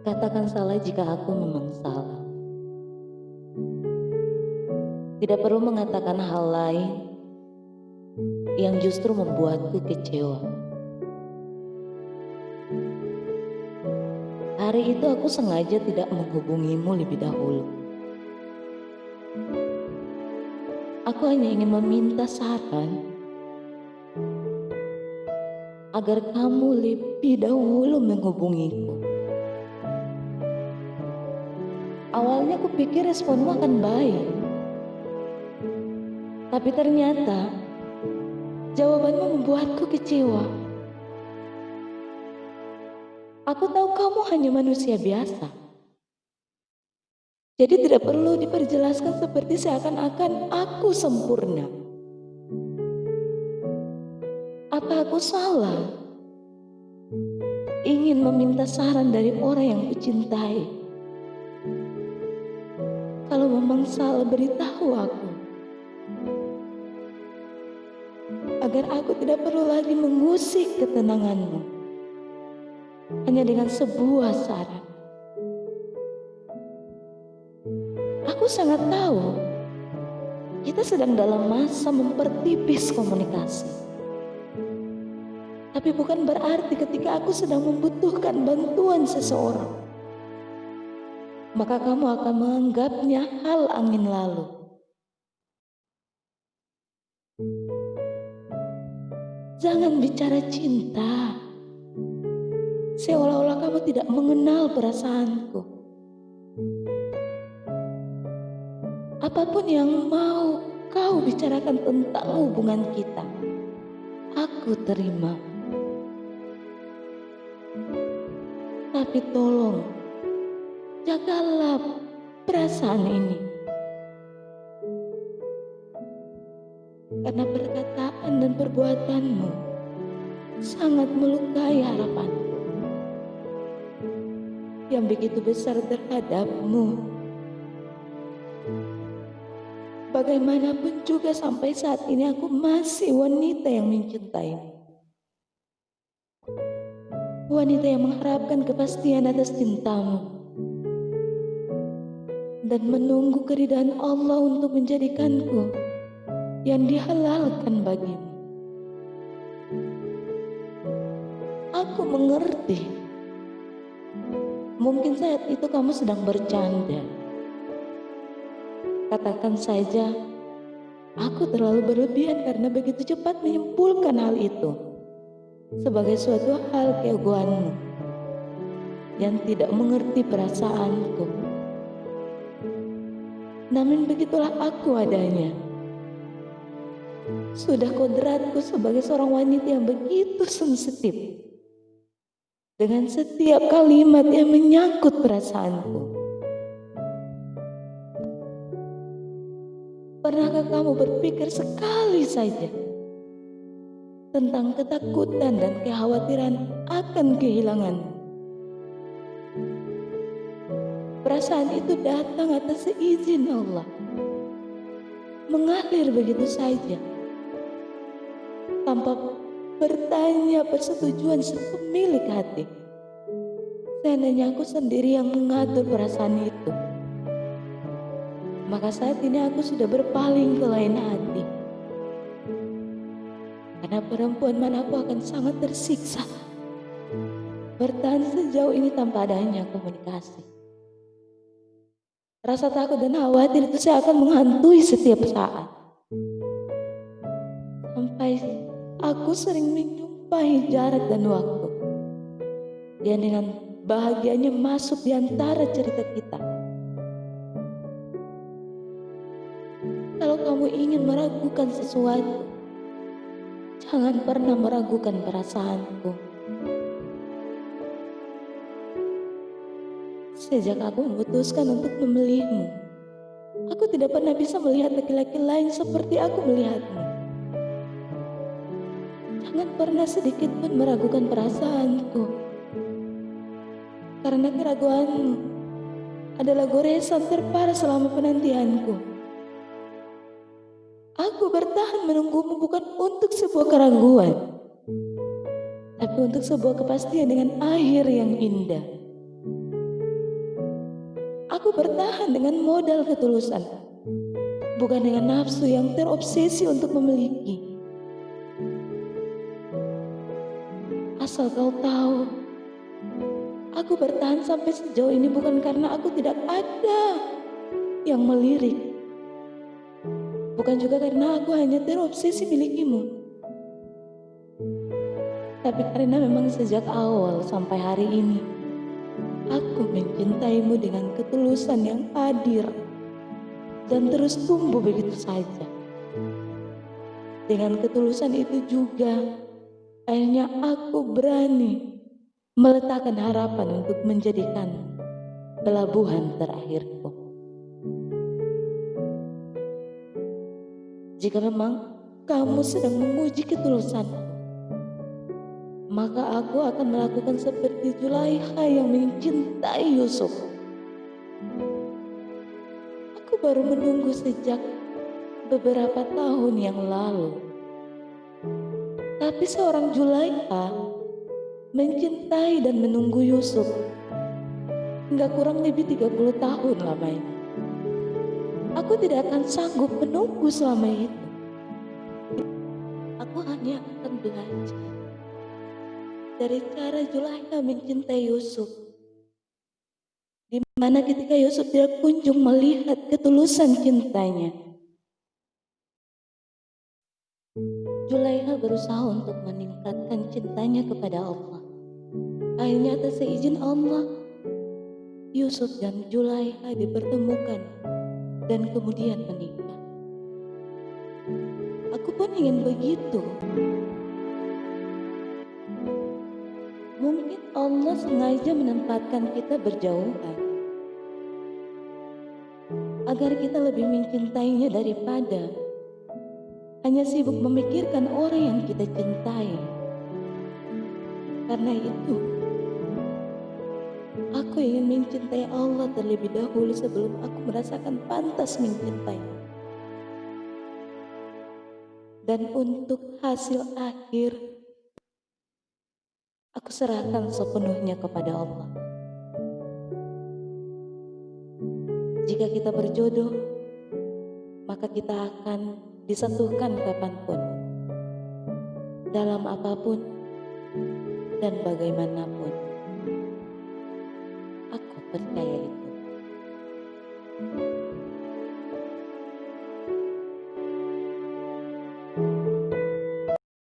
Katakan salah jika aku memang salah. Tidak perlu mengatakan hal lain yang justru membuatku kecewa. Hari itu aku sengaja tidak menghubungimu lebih dahulu. Aku hanya ingin meminta saran agar kamu lebih dahulu menghubungiku. Awalnya aku pikir responmu akan baik, tapi ternyata jawabanmu membuatku kecewa. Aku tahu kamu hanya manusia biasa, jadi tidak perlu diperjelaskan seperti seakan-akan aku sempurna. Apa aku salah ingin meminta saran dari orang yang kucintai? Kalau memang salah, beritahu aku, agar aku tidak perlu lagi mengusik ketenanganmu hanya dengan sebuah saran. Aku sangat tahu kita sedang dalam masa mempertipis komunikasi. Tapi bukan berarti ketika aku sedang membutuhkan bantuan seseorang, maka kamu akan menganggapnya hal angin lalu. Jangan bicara cinta seolah-olah kamu tidak mengenal perasaanku. Apapun yang mau kau bicarakan tentang hubungan kita, aku terima. Tapi tolong, jagalah perasaan ini. Karena perkataan dan perbuatanmu sangat melukai harapanku yang begitu besar terhadapmu. Bagaimanapun juga sampai saat ini aku masih wanita yang mencintaimu. Wanita yang mengharapkan kepastian atas cintamu dan menunggu keridhaan Allah untuk menjadikanku yang dihalalkan bagimu. Aku mengerti. Mungkin saat itu kamu sedang bercanda. Katakan saja, aku terlalu berlebihan karena begitu cepat menyimpulkan hal itu sebagai suatu hal keegoanmu yang tidak mengerti perasaanku. Namun begitulah aku adanya. Sudah kodratku sebagai seorang wanita yang begitu sensitif dengan setiap kalimat yang menyangkut perasaanku. Pernahkah kamu berpikir sekali saja tentang ketakutan dan kekhawatiran akan kehilangan? Perasaan itu datang atas seizin Allah, mengalir begitu saja, tanpa bertanya persetujuan sepemilik hati. Seandainya aku sendiri yang mengatur perasaan itu, maka saat ini aku sudah berpaling ke lain hati. Karena perempuan manapun akan sangat tersiksa bertahan sejauh ini tanpa adanya komunikasi. Rasa takut dan khawatir itu seakan menghantui setiap saat. Sampai aku sering menyumpahi jarak dan waktu yang dengan bahagianya masuk di antara cerita kita. Kalau kamu ingin meragukan sesuatu, jangan pernah meragukan perasaanku. Sejak aku memutuskan untuk memilihmu, aku tidak pernah bisa melihat laki-laki lain seperti aku melihatmu. Jangan pernah sedikit pun meragukan perasaanku, karena keraguanmu adalah goresan terparah selama penantianku. Aku bertahan menunggumu bukan untuk sebuah keraguan, tapi tapi untuk sebuah kepastian dengan akhir yang indah. Aku bertahan dengan modal ketulusan, bukan dengan nafsu yang terobsesi untuk memiliki. Asal kau tahu, aku bertahan sampai sejauh ini bukan karena aku tidak ada yang melirik, bukan juga karena aku hanya terobsesi milikimu, tapi karena memang sejak awal sampai hari ini, aku mencintaimu dengan ketulusan yang hadir dan terus tumbuh begitu saja. Dengan ketulusan itu juga, akhirnya aku berani meletakkan harapan untuk menjadikan pelabuhan terakhirku. Jika memang kamu sedang menguji ketulusanku, maka aku akan melakukan seperti Zulaikha yang mencintai Yusuf. Aku baru menunggu sejak beberapa tahun yang lalu. Tapi seorang Zulaikha mencintai dan menunggu Yusuf hingga kurang lebih 30 tahun lamanya. Aku tidak akan sanggup menunggu selama itu. Aku hanya akan belajar dari cara Zulaikha mencintai Yusuf, di mana ketika Yusuf tidak kunjung melihat ketulusan cintanya, Zulaikha berusaha untuk meningkatkan cintanya kepada Allah. Akhirnya atas seizin Allah, Yusuf dan Zulaikha dipertemukan dan kemudian menikah. Aku pun ingin begitu. Mungkin Allah sengaja menempatkan kita berjauhan agar kita lebih mencintainya daripada hanya sibuk memikirkan orang yang kita cintai. Karena itu, aku ingin mencintai Allah terlebih dahulu sebelum aku merasakan pantas mencintai. Dan untuk hasil akhir, aku serahkan sepenuhnya kepada Allah. Jika kita berjodoh, maka kita akan disatukan kapanpun, dalam apapun dan bagaimanapun. Aku percaya itu.